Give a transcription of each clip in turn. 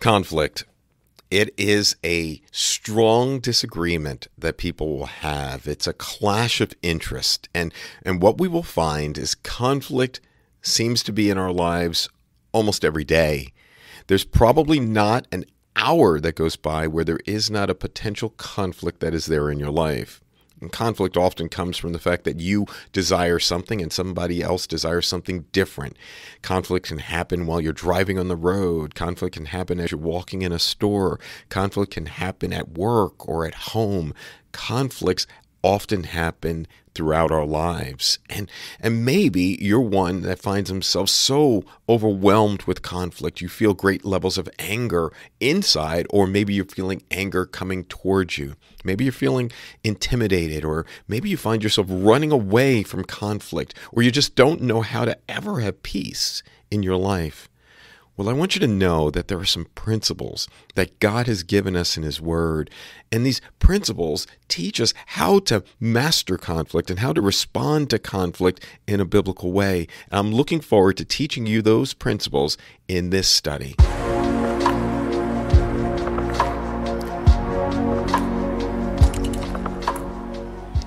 Conflict. It is a strong disagreement that people will have. It's a clash of interest. And what we will find is conflict seems to be in our lives almost every day. There's probably not an hour that goes by where there is not a potential conflict that is there in your life. And conflict often comes from the fact that you desire something and somebody else desires something different. Conflict can happen while you're driving on the road. Conflict can happen as you're walking in a store. Conflict can happen at work or at home. Conflicts often happen throughout our lives. And maybe you're one that finds himself so overwhelmed with conflict. You feel great levels of anger inside, or maybe you're feeling anger coming towards you. Maybe you're feeling intimidated, or maybe you find yourself running away from conflict, or you just don't know how to ever have peace in your life. Well, I want you to know that there are some principles that God has given us in His Word. And these principles teach us how to master conflict and how to respond to conflict in a biblical way. And I'm looking forward to teaching you those principles in this study.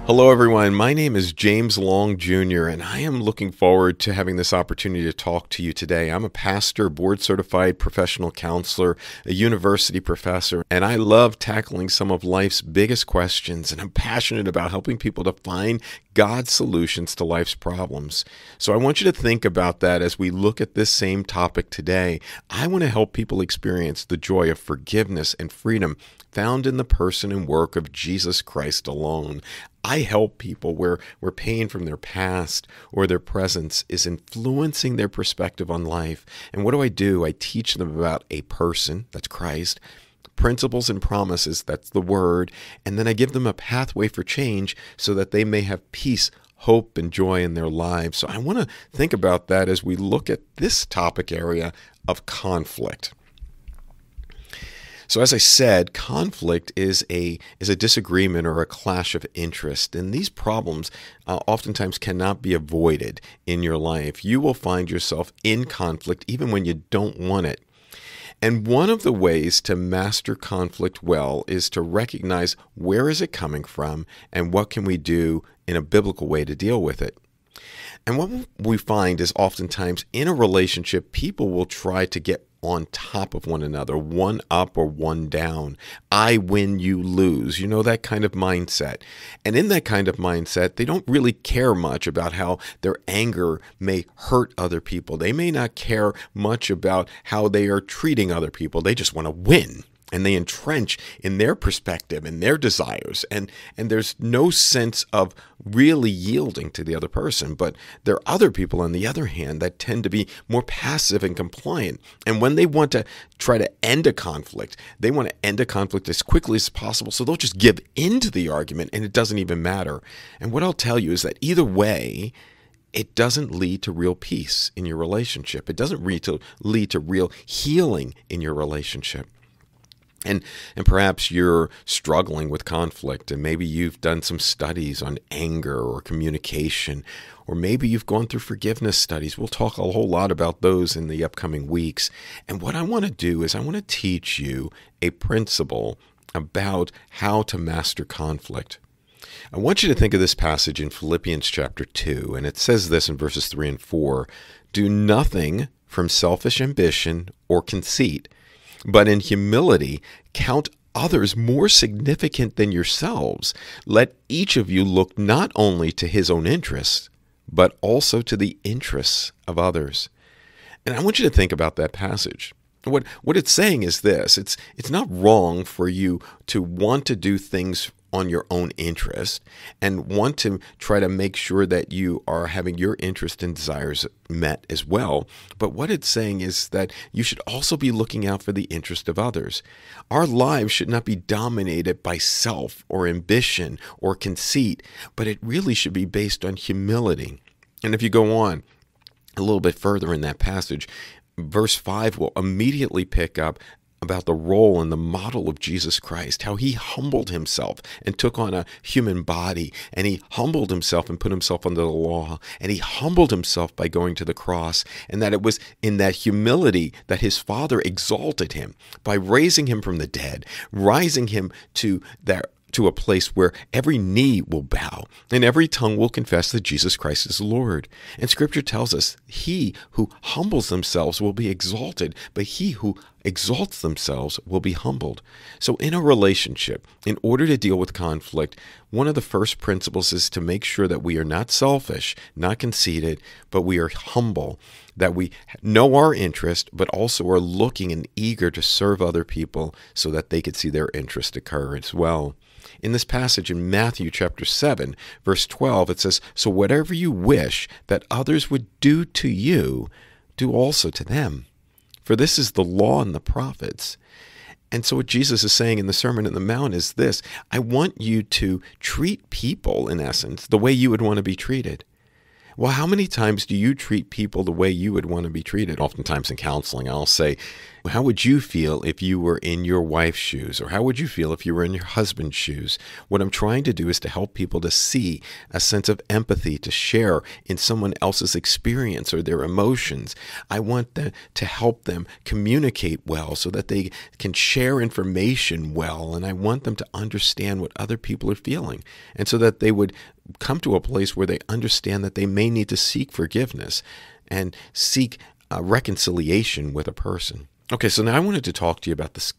Hello, everyone. My name is James Long, Jr., and I am looking forward to having this opportunity to talk to you today. I'm a pastor, board-certified professional counselor, a university professor, and I love tackling some of life's biggest questions, and I'm passionate about helping people to find God's solutions to life's problems. So I want you to think about that as we look at this same topic today. I want to help people experience the joy of forgiveness and freedom found in the person and work of Jesus Christ alone. I help people where pain from their past or their presence is influencing their perspective on life. And what do? I teach them about a person, that's Christ, principles and promises, that's the Word, and then I give them a pathway for change so that they may have peace, hope, and joy in their lives. So I want to think about that as we look at this topic area of conflict. So as I said, conflict is a disagreement or a clash of interest, and these problems oftentimes cannot be avoided in your life. You will find yourself in conflict even when you don't want it. And one of the ways to master conflict well is to recognize where is it coming from and what can we do in a biblical way to deal with it. And what we find is oftentimes in a relationship, people will try to get on top of one another, one up or one down. I win, you lose. You know, that kind of mindset. And in that kind of mindset, they don't really care much about how their anger may hurt other people. They may not care much about how they are treating other people. They just want to win. And they entrench in their perspective and their desires. And there's no sense of really yielding to the other person. But there are other people, on the other hand, that tend to be more passive and compliant. And when they want to try to end a conflict, they want to end a conflict as quickly as possible. So they'll just give in to the argument, and it doesn't even matter. And what I'll tell you is that either way, it doesn't lead to real peace in your relationship. It doesn't lead to real healing in your relationship. And perhaps you're struggling with conflict, and maybe you've done some studies on anger or communication, or maybe you've gone through forgiveness studies. We'll talk a whole lot about those in the upcoming weeks. And what I want to do is I want to teach you a principle about how to master conflict. I want you to think of this passage in Philippians chapter 2, and it says this in verses 3 and 4, "Do nothing from selfish ambition or conceit, but in humility count others more significant than yourselves. Let each of you look not only to his own interests, but also to the interests of others." And I want you to think about that passage. What it's saying is this: it's not wrong for you to want to do things on your own interest and want to try to make sure that you are having your interest and desires met as well. But what it's saying is that you should also be looking out for the interest of others. Our lives should not be dominated by self or ambition or conceit, but it really should be based on humility. And if you go on a little bit further in that passage, verse 5 will immediately pick up about the role and the model of Jesus Christ, how he humbled himself and took on a human body, and he humbled himself and put himself under the law, and he humbled himself by going to the cross, and that it was in that humility that his Father exalted him by raising him from the dead, rising him to a place where every knee will bow and every tongue will confess that Jesus Christ is Lord. And Scripture tells us, he who humbles themselves will be exalted, but he who exalts themselves will be humbled. So in a relationship, in order to deal with conflict, one of the first principles is to make sure that we are not selfish, not conceited, but we are humble, that we know our interest, but also are looking and eager to serve other people so that they could see their interest occur as well. In this passage in Matthew chapter 7, verse 12, it says, "So whatever you wish that others would do to you, do also to them. For this is the law and the prophets." And so what Jesus is saying in the Sermon on the Mount is this: I want you to treat people, in essence, the way you would want to be treated. Well, how many times do you treat people the way you would want to be treated? Oftentimes in counseling, I'll say, how would you feel if you were in your wife's shoes? Or how would you feel if you were in your husband's shoes? What I'm trying to do is to help people to see a sense of empathy, to share in someone else's experience or their emotions. I want to help them communicate well so that they can share information well. And I want them to understand what other people are feeling. And so that they would come to a place where they understand that they may need to seek forgiveness and seek reconciliation with a person. Okay, so now I wanted to talk to you about this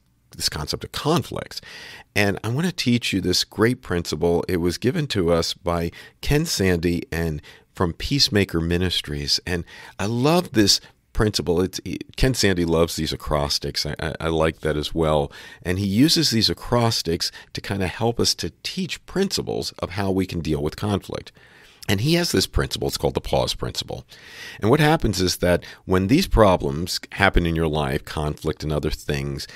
concept of conflicts. And I want to teach you this great principle. It was given to us by Sande and from Peacemaker Ministries. And I love this principle. Sande loves these acrostics. I like that as well. And he uses these acrostics to kind of help us to teach principles of how we can deal with conflict. And he has this principle. It's called the pause principle. And what happens is that when these problems happen in your life, conflict and other things,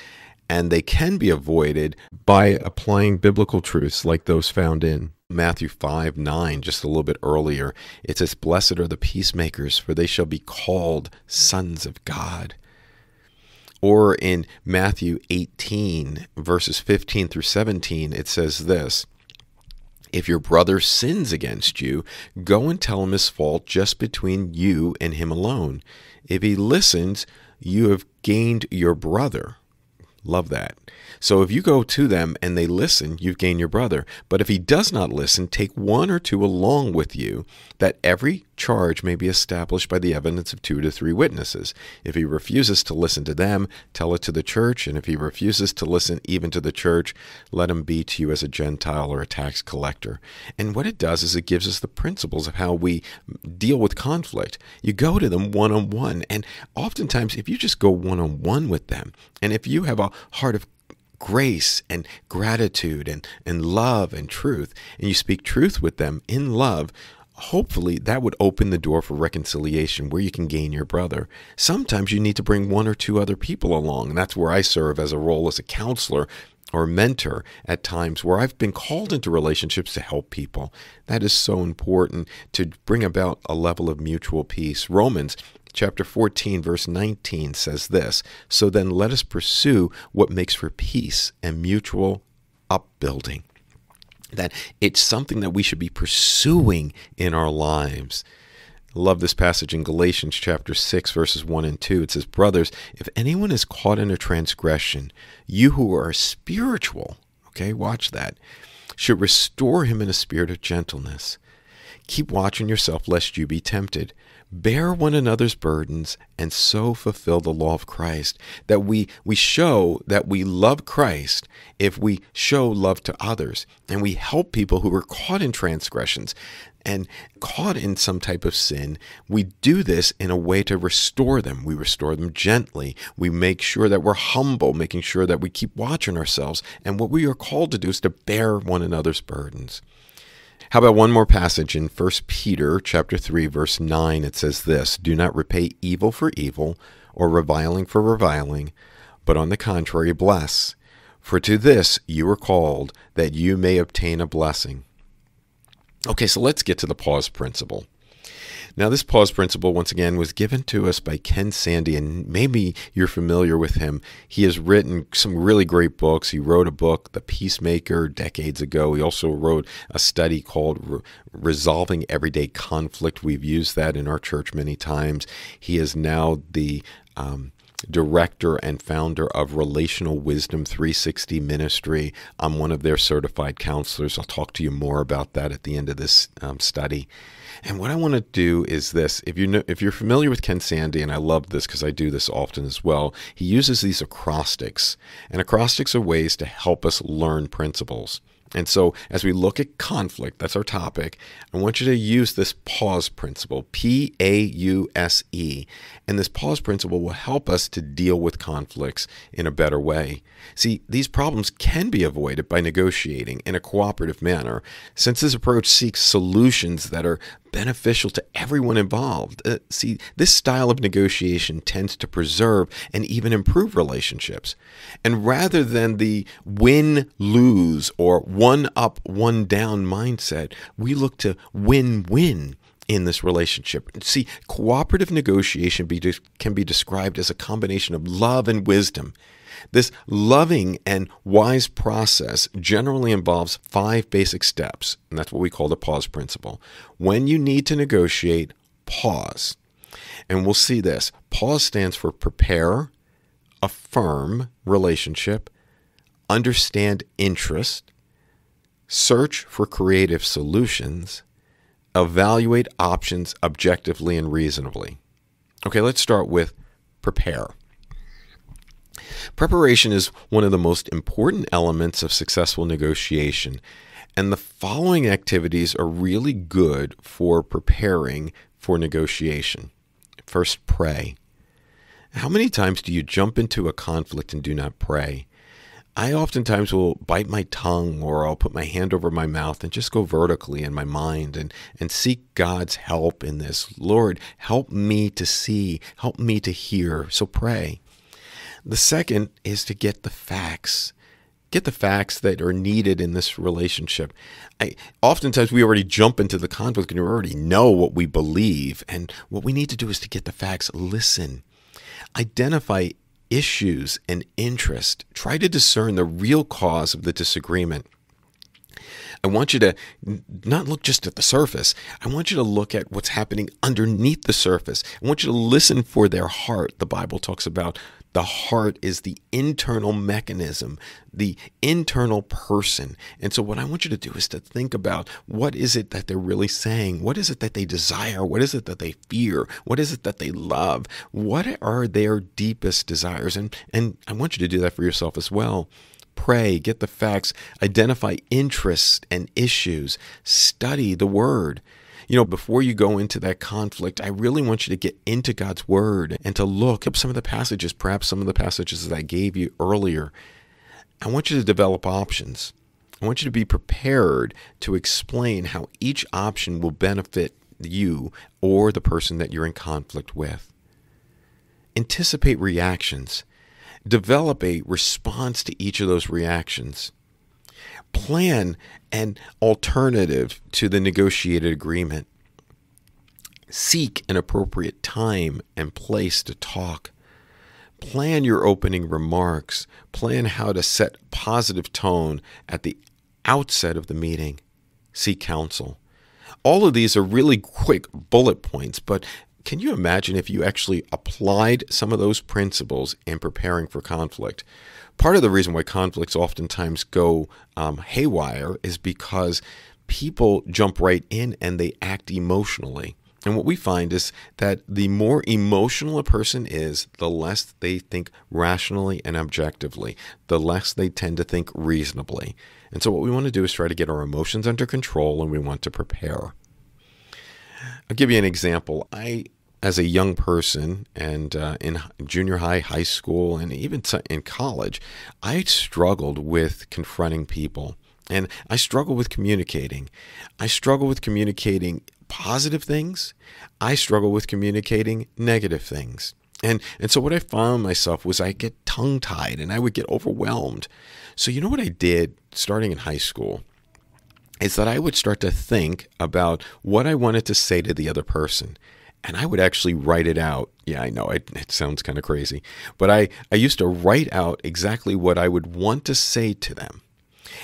and they can be avoided by applying biblical truths like those found in Matthew 5:9, just a little bit earlier. It says, "Blessed are the peacemakers, for they shall be called sons of God." Or in Matthew 18, verses 15 through 17, it says this: "If your brother sins against you, go and tell him his fault just between you and him alone. If he listens, you have gained your brother." Love that. So if you go to them and they listen, you've gained your brother. But if he does not listen, take one or two along with you, that every charge may be established by the evidence of 2 to 3 witnesses. If he refuses to listen to them, tell it to the church. And if he refuses to listen even to the church, let him be to you as a Gentile or a tax collector. And what it does is it gives us the principles of how we deal with conflict. You go to them one-on-one. And oftentimes, if you just go one-on-one with them, and if you have a heart of grace and gratitude and love and truth, and you speak truth with them in love, hopefully that would open the door for reconciliation where you can gain your brother. Sometimes you need to bring 1 or 2 other people along, and that's where I serve as a role as a counselor or mentor at times where I've been called into relationships to help people. That is so important to bring about a level of mutual peace. Romans chapter 14, verse 19 says this: "So then let us pursue what makes for peace and mutual upbuilding." That it's something that we should be pursuing in our lives. I love this passage in Galatians chapter 6, verses 1 and 2. It says, "Brothers, if anyone is caught in a transgression, you who are spiritual," okay, watch that, "should restore him in a spirit of gentleness. Keep watching yourself lest you be tempted. Bear one another's burdens and so fulfill the law of Christ." That we show that we love Christ if we show love to others, and we help people who are caught in transgressions and caught in some type of sin. We do this in a way to restore them. We restore them gently. We make sure that we're humble, making sure that we keep watching ourselves. And what we are called to do is to bear one another's burdens. How about one more passage in 1 Peter chapter 3, verse 9? It says this: "Do not repay evil for evil or reviling for reviling, but on the contrary bless. For to this you are called, that you may obtain a blessing." Okay, so let's get to the pause principle. Now, this pause principle, once again, was given to us by Ken Sande, and maybe you're familiar with him. He has written some really great books. He wrote a book, The Peacemaker, decades ago. He also wrote a study called Resolving Everyday Conflict. We've used that in our church many times. He is now the director and founder of Relational Wisdom 360 Ministry. I'm one of their certified counselors. I'll talk to you more about that at the end of this study. And what I want to do is this. If you're familiar with Ken Sande, and I love this because I do this often as well, he uses these acrostics. And acrostics are ways to help us learn principles. And so as we look at conflict, that's our topic, I want you to use this pause principle, P-A-U-S-E. And this pause principle will help us to deal with conflicts in a better way. See, these problems can be avoided by negotiating in a cooperative manner, since this approach seeks solutions that are beneficial to everyone involved. See, this style of negotiation tends to preserve and even improve relationships. And rather than the win-lose or one-up, one-down mindset, we look to win-win in this relationship. See, cooperative negotiation can be described as a combination of love and wisdom. This loving and wise process generally involves 5 basic steps, and that's what we call the pause principle. When you need to negotiate, pause. And we'll see this. Pause stands for prepare, affirm relationship, understand interest, search for creative solutions, evaluate options objectively and reasonably. Okay, let's start with prepare. Preparation is one of the most important elements of successful negotiation, and the following activities are really good for preparing for negotiation. First, pray. How many times do you jump into a conflict and do not pray? I oftentimes will bite my tongue, or I'll put my hand over my mouth and just go vertically in my mind and seek God's help in this. Lord, help me to see, help me to hear. So pray. The second is to get the facts. Get the facts that are needed in this relationship. Oftentimes we already jump into the conflict and we already know what we believe. And what we need to do is to get the facts. Listen. Identify issues and interest. Try to discern the real cause of the disagreement. I want you to not look just at the surface. I want you to look at what's happening underneath the surface. I want you to listen for their heart. The Bible talks about the heart is the internal mechanism, the internal person. And so what I want you to do is to think about, what is it that they're really saying? What is it that they desire? What is it that they fear? What is it that they love? What are their deepest desires? And I want you to do that for yourself as well. Pray, get the facts, identify interests and issues, study the Word. You know, before you go into that conflict, I really want you to get into God's Word and to look up some of the passages, perhaps some of the passages that I gave you earlier. I want you to develop options. I want you to be prepared to explain how each option will benefit you or the person that you're in conflict with. Anticipate reactions. Develop a response to each of those reactions. Plan an alternative to the negotiated agreement. Seek an appropriate time and place to talk. Plan your opening remarks. Plan how to set positive tone at the outset of the meeting. Seek counsel. All of these are really quick bullet points, but can you imagine if you actually applied some of those principles in preparing for conflict? Part of the reason why conflicts oftentimes go haywire is because people jump right in and they act emotionally. And what we find is that the more emotional a person is, the less they think rationally and objectively, the less they tend to think reasonably. And so what we want to do is try to get our emotions under control, and we want to prepare. I'll give you an example. As a young person and in junior high, high school, and even in college, I struggled with confronting people. And I struggle with communicating. I struggle with communicating positive things. I struggle with communicating negative things. And so what I found myself was I get tongue-tied and I would get overwhelmed. So you know what I did starting in high school? is that I would start to think about what I wanted to say to the other person. And I would actually write it out. Yeah, I know it sounds kind of crazy, but I used to write out exactly what I would want to say to them.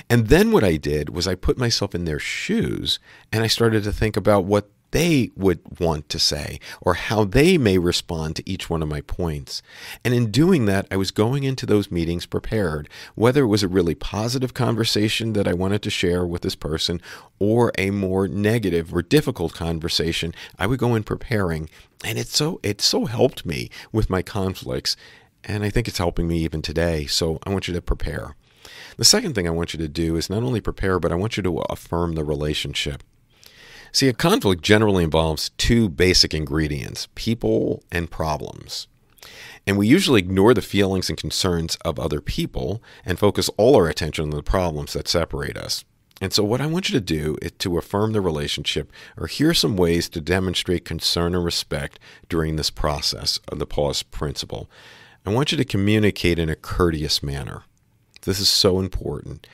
And then what I did was I put myself in their shoes and I started to think about what they would want to say or how they may respond to each one of my points. And in doing that, I was going into those meetings prepared, whether it was a really positive conversation that I wanted to share with this person or a more negative or difficult conversation. I would go in preparing, and it so helped me with my conflicts, and I think it's helping me even today. So I want you to prepare. The second thing I want you to do is not only prepare, but I want you to affirm the relationship. See, a conflict generally involves two basic ingredients, people and problems. And we usually ignore the feelings and concerns of other people and focus all our attention on the problems that separate us. And so what I want you to do is to affirm the relationship, or here are some ways to demonstrate concern and respect during this process of the pause principle. I want you to communicate in a courteous manner. This is so important.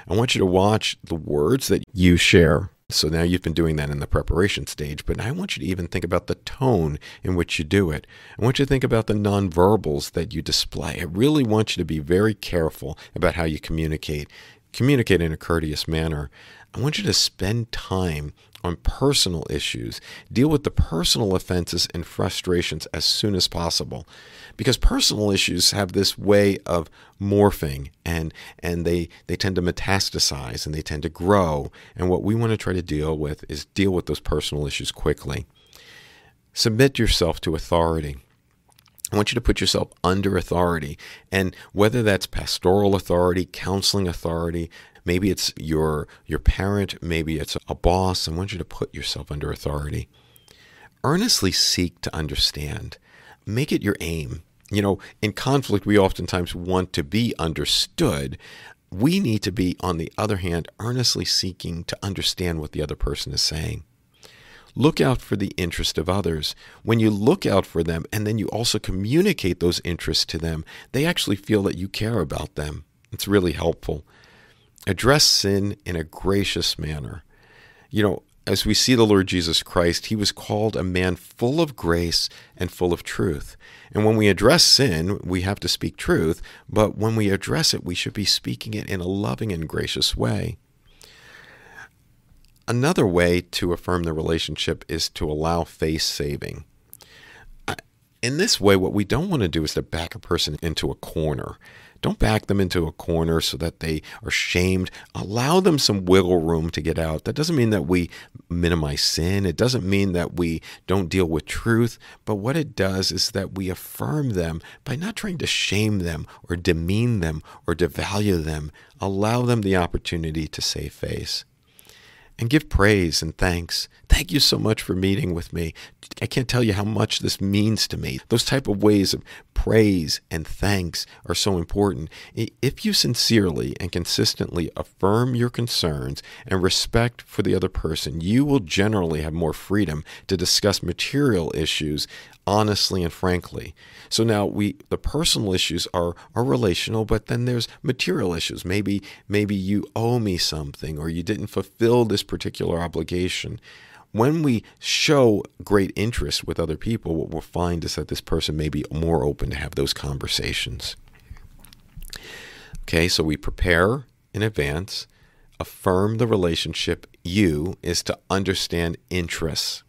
I want you to watch the words that you share. So now you've been doing that in the preparation stage, but I want you to even think about the tone in which you do it. I want you to think about the nonverbals that you display. I really want you to be very careful about how you communicate. Communicate in a courteous manner. I want you to spend time on personal issues. Deal with the personal offenses and frustrations as soon as possible, because personal issues have this way of morphing and they tend to metastasize and they tend to grow. And what we want to try to deal with is deal with those personal issues quickly. Submit yourself to authority. I want you to put yourself under authority, and whether that's pastoral authority, counseling authority, maybe it's your parent, maybe it's a boss, I want you to put yourself under authority. Earnestly seek to understand. Make it your aim. In conflict, we oftentimes want to be understood. We need to be, on the other hand, earnestly seeking to understand what the other person is saying. Look out for the interest of others. When you look out for them and then you also communicate those interests to them, they actually feel that you care about them. It's really helpful. Address sin in a gracious manner. As we see the Lord Jesus Christ, he was called a man full of grace and full of truth. And when we address sin, we have to speak truth, but when we address it, we should be speaking it in a loving and gracious way. Another way to affirm the relationship is to allow face saving. In this way, what we don't want to do is to back a person into a corner. Don't back them into a corner so that they are shamed. Allow them some wiggle room to get out. That doesn't mean that we minimize sin. It doesn't mean that we don't deal with truth. But what it does is that we affirm them by not trying to shame them or demean them or devalue them. Allow them the opportunity to save face. And give praise and thanks. Thank you so much for meeting with me. I can't tell you how much this means to me. Those type of ways of praise and thanks are so important. If you sincerely and consistently affirm your concerns and respect for the other person, you will generally have more freedom to discuss material issues honestly and frankly. So now the personal issues are relational, but then there's material issues. Maybe you owe me something, or you didn't fulfill this particular obligation. When we show great interest with other people, what we'll find is that this person may be more open to have those conversations. Okay, so we prepare in advance. Affirm the relationship. You is to understand interests.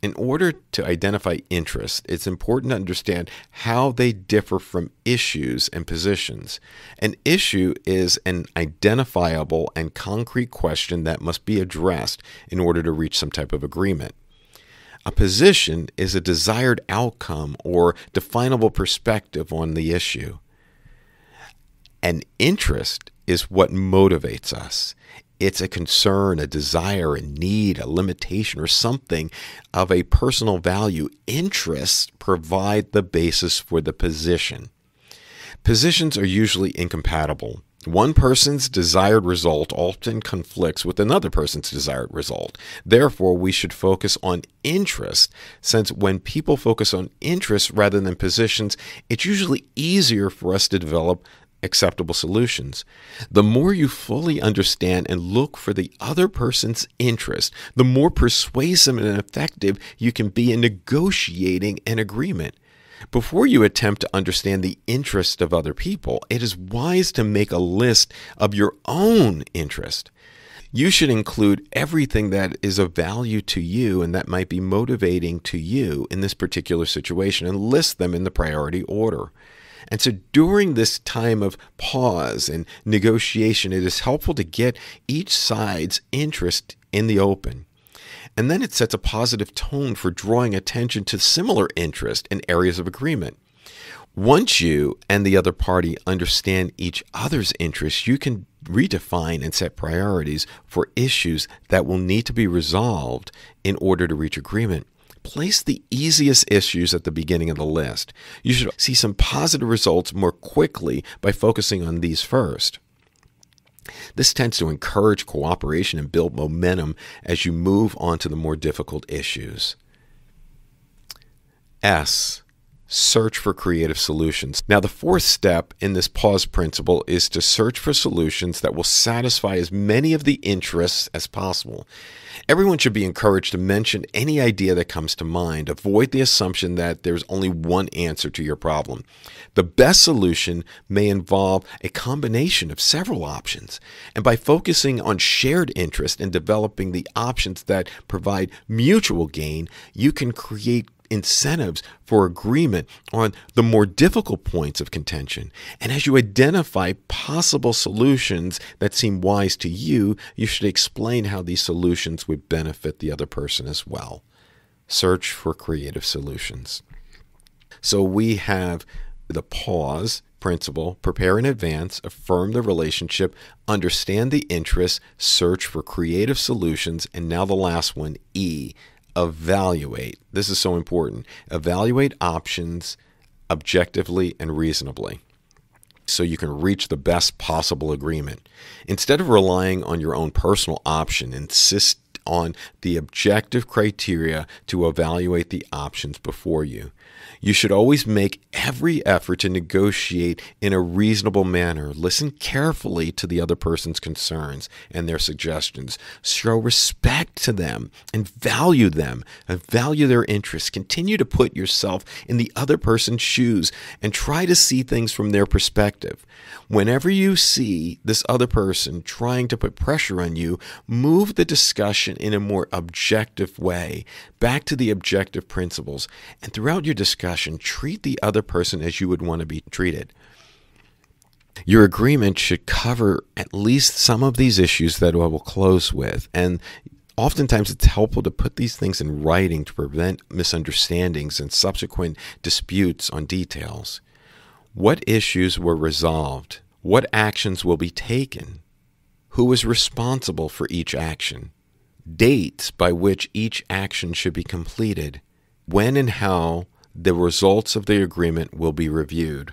In order to identify interests, it's important to understand how they differ from issues and positions. An issue is an identifiable and concrete question that must be addressed in order to reach some type of agreement. A position is a desired outcome or definable perspective on the issue. An interest is what motivates us. It's a concern, a desire, a need, a limitation, or something of a personal value. Interests provide the basis for the position. Positions are usually incompatible. One person's desired result often conflicts with another person's desired result. Therefore, we should focus on interest, since when people focus on interests rather than positions, it's usually easier for us to develop acceptable solutions. The more you fully understand and look for the other person's interest, the more persuasive and effective you can be in negotiating an agreement. Before you attempt to understand the interest of other people, it is wise to make a list of your own interest. You should include everything that is of value to you and that might be motivating to you in this particular situation and list them in the priority order. And so during this time of pause and negotiation, it is helpful to get each side's interest in the open. And then it sets a positive tone for drawing attention to similar interest in areas of agreement. Once you and the other party understand each other's interests, you can redefine and set priorities for issues that will need to be resolved in order to reach agreement. Place the easiest issues at the beginning of the list. You should see some positive results more quickly by focusing on these first. This tends to encourage cooperation and build momentum as you move on to the more difficult issues. S. Search for creative solutions. Now, the fourth step in this pause principle is to search for solutions that will satisfy as many of the interests as possible. Everyone should be encouraged to mention any idea that comes to mind. Avoid the assumption that there's only one answer to your problem. The best solution may involve a combination of several options. And by focusing on shared interest and developing the options that provide mutual gain, you can create incentives for agreement on the more difficult points of contention. And as you identify possible solutions that seem wise to you, you should explain how these solutions would benefit the other person as well. Search for creative solutions. So we have the pause principle: prepare in advance, affirm the relationship, understand the interests, search for creative solutions, and now the last one, E. Evaluate. This is so important. Evaluate options objectively and reasonably so you can reach the best possible agreement. Instead of relying on your own personal option, insist on the objective criteria to evaluate the options before you. You should always make every effort to negotiate in a reasonable manner. Listen carefully to the other person's concerns and their suggestions. Show respect to them and value them. Value their interests. Continue to put yourself in the other person's shoes and try to see things from their perspective. Whenever you see this other person trying to put pressure on you, move the discussion in a more objective way, back to the objective principles. And throughout your discussion, treat the other person as you would want to be treated. Your agreement should cover at least some of these issues that I will close with. And oftentimes it's helpful to put these things in writing to prevent misunderstandings and subsequent disputes on details. What issues were resolved? What actions will be taken? Who is responsible for each action? Dates by which each action should be completed? When and how the results of the agreement will be reviewed.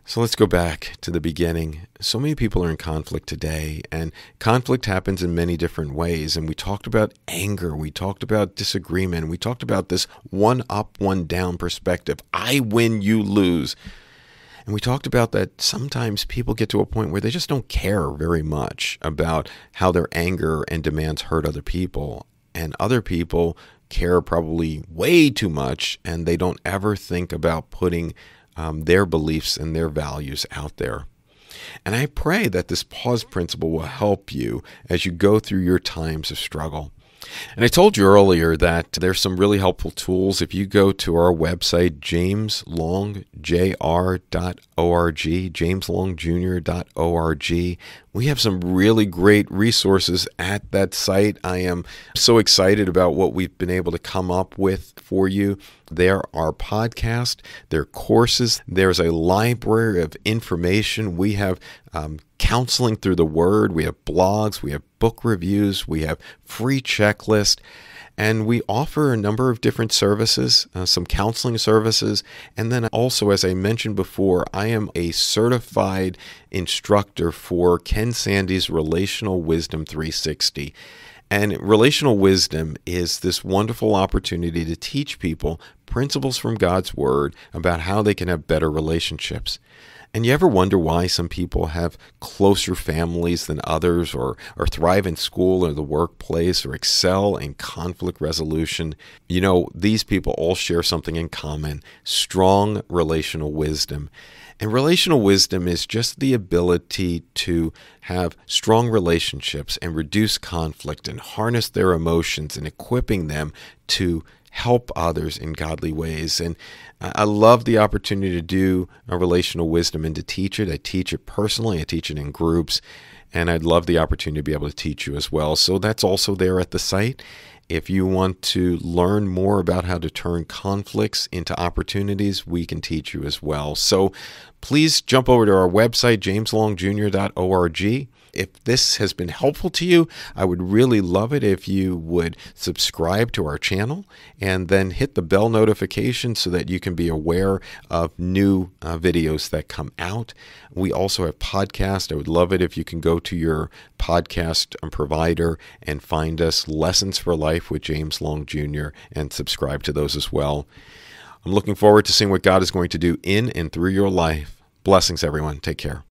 So let's go back to the beginning. So many people are in conflict today, and conflict happens in many different ways. And we talked about anger, we talked about disagreement, we talked about this one up, one down perspective. I win, you lose. And we talked about that sometimes people get to a point where they just don't care very much about how their anger and demands hurt other people. And other people care probably way too much, and they don't ever think about putting their beliefs and their values out there. And I pray that this pause principle will help you as you go through your times of struggle. And I told you earlier that there's some really helpful tools. If you go to our website, jameslongjr.org, jameslongjr.org, we have some really great resources at that site. I am so excited about what we've been able to come up with for you. There are podcasts, there are courses, there's a library of information. We have counseling through the Word, we have blogs, we have book reviews, we have free checklists, and we offer a number of different services, some counseling services, and then also, as I mentioned before, I am a certified instructor for Ken Sande's Relational Wisdom 360. And relational wisdom is this wonderful opportunity to teach people principles from God's Word about how they can have better relationships. And you ever wonder why some people have closer families than others, or thrive in school or the workplace, or excel in conflict resolution? You know, these people all share something in common: strong relational wisdom. And relational wisdom is just the ability to have strong relationships and reduce conflict and harness their emotions, and equipping them to help others in godly ways. And I love the opportunity to do a relational wisdom and to teach it. I teach it personally. I teach it in groups. And I'd love the opportunity to be able to teach you as well. So that's also there at the site. If you want to learn more about how to turn conflicts into opportunities, we can teach you as well. So please jump over to our website, jameslongjr.org. If this has been helpful to you, I would really love it if you would subscribe to our channel and then hit the bell notification so that you can be aware of new videos that come out. We also have podcasts. I would love it if you can go to your podcast provider and find us, Lessons for Life with James Long Jr., and subscribe to those as well. I'm looking forward to seeing what God is going to do in and through your life. Blessings, everyone. Take care.